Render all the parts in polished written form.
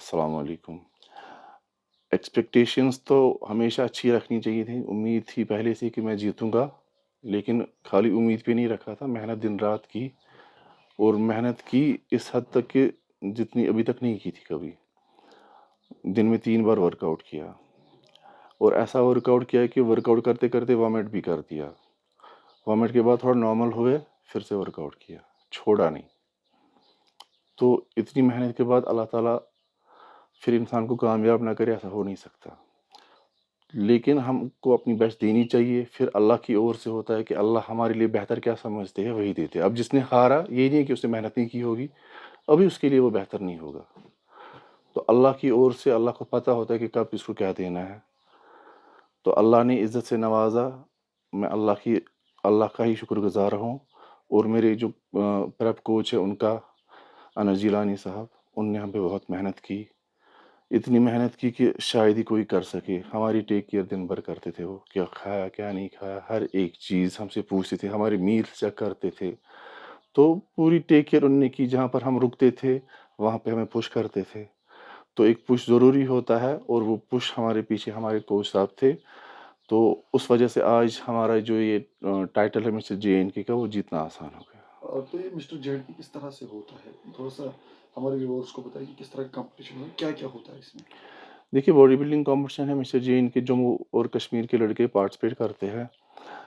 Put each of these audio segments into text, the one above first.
अस्सलाम वालेकुम। एक्सपेक्टेशंस तो हमेशा अच्छी रखनी चाहिए थी। उम्मीद थी पहले से कि मैं जीतूँगा, लेकिन खाली उम्मीद पे नहीं रखा था, मेहनत दिन-रात की और मेहनत की इस हद तक कि जितनी अभी तक नहीं की थी कभी। दिन में 3 बार वर्कआउट किया और ऐसा वर्कआउट किया कि वर्कआउट करते-करते वॉमिट भी कर दिया। वॉमिट के बाद थोड़ा नॉर्मल हुए, फिर से वर्कआउट किया, छोड़ा नहीं। तो इतनी मेहनत के बाद अल्लाह ताला फिर इंसान को कामयाब ना करे, ऐसा हो नहीं सकता। लेकिन हमको अपनी बेस्ट देनी चाहिए, फिर अल्लाह की ओर से होता है कि अल्लाह हमारे लिए बेहतर क्या समझते हैं वही देते हैं। अब जिसने हारा ये नहीं है कि उसने मेहनत नहीं की होगी, अभी उसके लिए वो बेहतर नहीं होगा। तो अल्लाह की ओर से अल्लाह को पता होता है कि कब इसको क्या देना है। तो अल्लाह ने इज़्ज़त से नवाज़ा, मैं अल्लाह का ही शुक्रगुज़ार हूँ और मेरे जो प्रेप कोच है उनका, अनस जिलानी साहब, उनने हम पे बहुत मेहनत की। इतनी मेहनत की कि शायद ही कोई कर सके। हमारी टेक केयर दिन भर करते थे वो, क्या खाया, क्या नहीं खाया, हर एक चीज़ हमसे पूछते थे, हमारे मील्स चेक करते थे। तो पूरी टेक केयर उन्होंने की, जहाँ पर हम रुकते थे, वहाँ पे हमें पुश करते थे। तो एक पुश ज़रूरी होता है और वो पुश हमारे पीछे हमारे कोच साहब थे। तो उस वजह से आज हमारा जो ये टाइटल है मिस्टर जेएनके का, वो जीतना आसान हो गया। तो ये मिस्टर जेड की किस तरह से होता है? थोड़ा-सा हमारे व्यूअर्स को बताइए कि किस तरह का कॉम्पिटिशन है? क्या-क्या होता है इसमें? देखिए, बॉडी बिल्डिंग कॉम्पिटिशन है, मिस्टर जेएनके जम्मू और कश्मीर के लड़के पार्टिसिपेट करते हैं।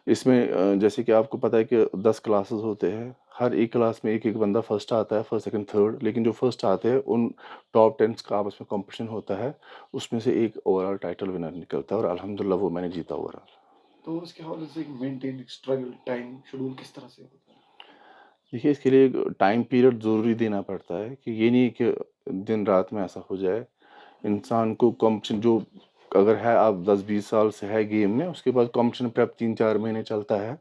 इसमें जैसे कि आपको पता है कि 10 क्लासेस होते हैं। हर एक क्लास में एक-एक बंदा फर्स्ट आता है, फर्स्ट, सेकंड, थर्ड, लेकिन जो फर्स्ट आते हैं उन टॉप 10 का आपस में कॉम्पिटिशन होता है। उसमें से एक ओवरऑल टाइटल विनर निकलता है और अल्हम्दुलिल्लाह वो मैंने जीता ओवरऑल। तो इसके हवाले से एक मेंटेन स्ट्रगल टाइम शेड्यूल किस तरह से होता है? देखिए, इसके लिए एक टाइम पीरियड ज़रूरी देना पड़ता है कि ये नहीं कि दिन-रात में ऐसा हो जाए। इंसान को कॉम्पिटिशन जो अगर है, आप 10-20 साल से है गेम में, उसके बाद कॉम्पिटिशन प्रेप 3-4 महीने चलता है,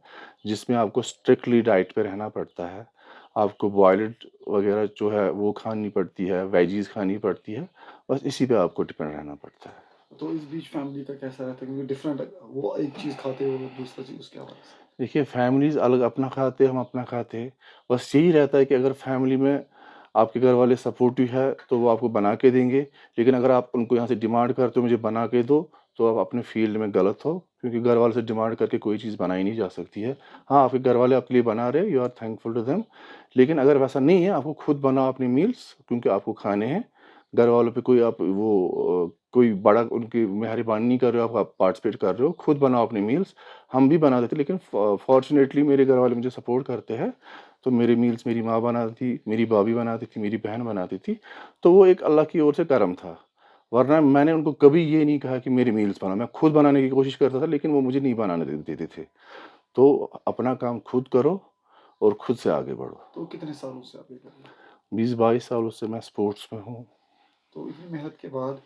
जिसमें आपको स्ट्रिक्टली डाइट पे रहना पड़ता है। आपको बॉइल्ड वगैरह जो है वो खानी पड़ती है, वेजीज़ खानी पड़ती है, बस इसी पे आपको डिपेंड रहना पड़ता है। तो इस बीच फैमिली का कैसा रहता है? क्योंकि डिफरेंट वो एक चीज़ खाते हैं और दूसरा चीज़ उसके हवाले से। देखिए, फैमिलीज़ अलग अपना खाते हैं, हम अपना खाते हैं। बस यही रहता है कि अगर फैमिली में आपके घर वाले सपोर्टिव है, तो वो आपको बना के देंगे। लेकिन अगर आप उनको यहाँ से डिमांड करते हो मुझे बना के दो, तो आप अपने फ़ील्ड में गलत हो, क्योंकि घर वालों से डिमांड करके कोई चीज़ बनाई नहीं जा सकती है। हाँ, आपके घर वाले आपके लिए बना रहे हैं, you are thankful to them. लेकिन अगर वैसा नहीं है, आपको खुद बनाओ अपनी मील्स, क्योंकि आपको खाने हैं। घर वालों पे कोई आप कोई बड़ा उनकी मेहरबानी नहीं कर रहे हो, आप पार्टिसिपेट कर रहे हो, खुद बनाओ अपनी मील्स। हम भी बना देते, लेकिन फॉर्चुनेटली मेरे घर वाले मुझे सपोर्ट करते हैं। तो मेरी मील्स मेरी माँ बनाती थी, मेरी भाभी बनाती थी, मेरी बहन बनाती थी। तो वो एक अल्लाह की ओर से करम था। वरना मैंने उनको कभी ये नहीं कहा कि मेरी मील्स बनाओ। मैं खुद बनाने की कोशिश करता था, लेकिन वो मुझे नहीं बनाने देते थे। तो अपना काम खुद करो और खुद से आगे बढ़ो। तो कितने सालों से आप ये कर रहे हैं? 20-22 सालों से मैं स्पोर्ट्स में हूँ। तो इतनी मेहनत के बाद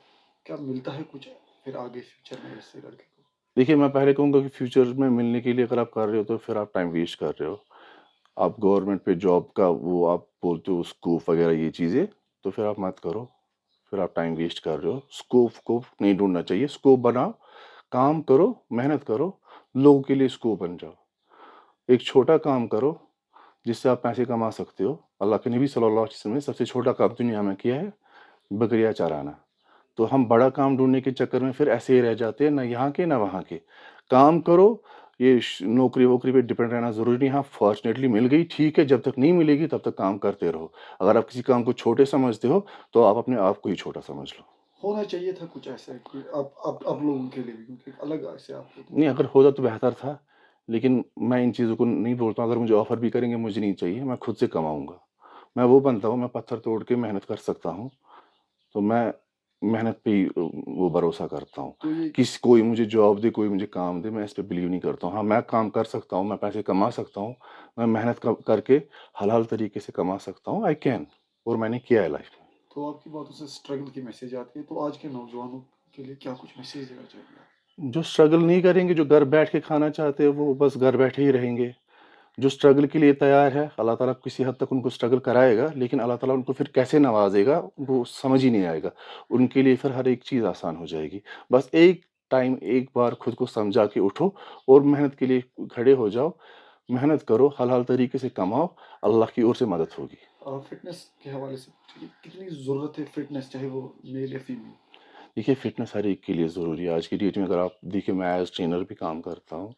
क्या मिलता है कुछ फिर आगे फ्यूचर में इससे लड़के को? देखिए, मैं पहले कहूँगा कि फ्यूचर में मिलने के लिए अगर आप कर रहे हो, तो फिर आप टाइम वेस्ट कर रहे हो। आप गवर्नमेंट पे जॉब का वो आप बोलते हो स्कोप वगैरह ये चीज़ें, तो फिर आप मत करो। फिर आप टाइम वेस्ट कर रहे हो। स्कोप स्कोप नहीं ढूँढना चाहिए, स्कोप बनाओ, काम करो, मेहनत करो, लोगों के लिए स्कोप बन जाओ। एक छोटा काम करो, जिससे आप पैसे कमा सकते हो। अल्लाह के नबी सल्लल्लाहु अलैहि वसल्लम ने सबसे छोटा काम दुनिया में किया है, बकरियाँ चराना। तो हम बड़ा काम ढूँढने के चक्कर में फिर ऐसे ही रह जाते हैं, ना यहाँ के ना वहाँ के। काम करो, ये नौकरी-वोकरी पे डिपेंड रहना ज़रूरी नहीं है। हाँ, फॉर्च्यूनेटली मिल गई ठीक है, जब तक नहीं मिलेगी तब तक काम करते रहो। अगर आप किसी काम को छोटे समझते हो, तो आप अपने आप को ही छोटा समझ लो। होना चाहिए था कुछ ऐसा कि आप लोगों के लिए भी क्योंकि एक अलग ऐसे आप होते नहीं, हैं। अगर होता तो बेहतर था, लेकिन मैं इन चीज़ों को नहीं बोलता हूँ। अगर मुझे ऑफ़र भी करेंगे, मुझे नहीं चाहिए, मैं खुद से कमाऊँगा। मैं वो बनता हूँ, मैं पत्थर तोड़ के मेहनत कर सकता हूँ। तो मैं मेहनत पे ही वो भरोसा करता हूँ। तो ये कोई मुझे जॉब दे, कोई मुझे काम दे, मैं इस पे बिलीव नहीं करता हूँ। हाँ, मैं काम कर सकता हूँ, मैं पैसे कमा सकता हूँ, मैं मेहनत करके हलाल तरीके से कमा सकता हूँ, आई कैन, और मैंने किया है लाइफ में। तो आपकी बातों से स्ट्रगल की मैसेज आती है, तो आज के नौजवानों के लिए क्या कुछ मैसेज देना चाहेंगे आप? जो स्ट्रगल नहीं करेंगे, जो घर बैठ के खाना चाहते हैं, वो बस घर बैठे ही रहेंगे। जो स्ट्रगल के लिए तैयार है, अल्लाह ताला किसी हद तक उनको स्ट्रगल कराएगा, लेकिन अल्लाह ताला उनको फिर कैसे नवाज़ेगा, उनको समझ ही नहीं आएगा। उनके लिए फिर हर एक चीज़ आसान हो जाएगी। बस एक टाइम, एक बार खुद को समझा के उठो और मेहनत के लिए खड़े हो जाओ। मेहनत करो, हलाल तरीके से कमाओ, अल्लाह की ओर से मदद होगी। फिटनेस के हवाले से पूछिए, कितनी ज़रूरत है फिटनेस, चाहे वो मेल या फीमेल? देखिए फ़िटनेस हर एक के लिए ज़रूरी है। आज की डेट में अगर आप देखिए, मैं एज़ ट्रेनर भी काम करता हूँ।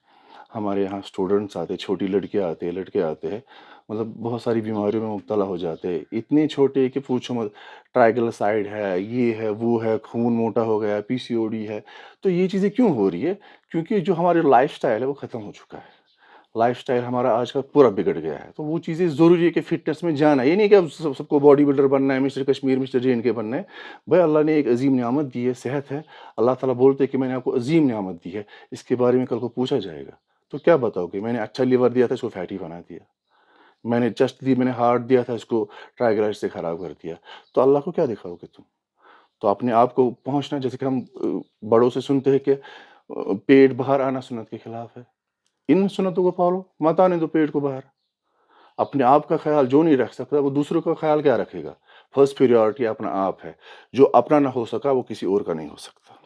हमारे यहाँ स्टूडेंट्स आते हैं, छोटी लड़कियाँ आती हैं, लड़के आते हैं, मतलब बहुत सारी बीमारियों में मुब्तला हो जाते हैं। इतने छोटे कि पूछो मत, ट्राइग्लिसराइड है, ये है, वो है, खून मोटा हो गया है, पीसीओडी है। तो ये चीज़ें क्यों हो रही है? क्योंकि जो हमारी लाइफ़स्टाइल है वो ख़त्म हो चुका है। लाइफ़स्टाइल हमारा आज का पूरा बिगड़ गया है। तो वो चीज़ें ज़रूरी है कि फ़िटनेस में जाना है। ये नहीं कि अब सबको बॉडी बिल्डर बनना है, मिस्टर कश्मीर, मिस्टर जे-एंड-के बनना है। भाई अल्लाह ने एक अज़ीम नियामत दी है, सेहत है। अल्लाह ताला बोलते हैं कि मैंने आपको अज़ीम नियामत दी है, इसके बारे में कल को पूछा जाएगा। तो क्या बताओगे? मैंने अच्छा लिवर दिया था, इसको फैटी बना दिया। मैंने चेस्ट दी, मैंने हार्ट दिया था, इसको ट्राइग्लिसराइड से ख़राब कर दिया। तो अल्लाह को क्या दिखाओगे तुम? तो अपने आप को पहुँचना, जैसे कि हम बड़ों से सुनते हैं कि पेट बाहर आना सुन्नत के खिलाफ है। इन सुन्नतों को पालो, मत आने दो पेट को बाहर। अपने आप का ख़्याल जो नहीं रख सकता, वो दूसरों का ख़्याल क्या रखेगा? फर्स्ट प्रायोरिटी अपना आप है। जो अपना ना हो सका, वो किसी और का नहीं हो सकता।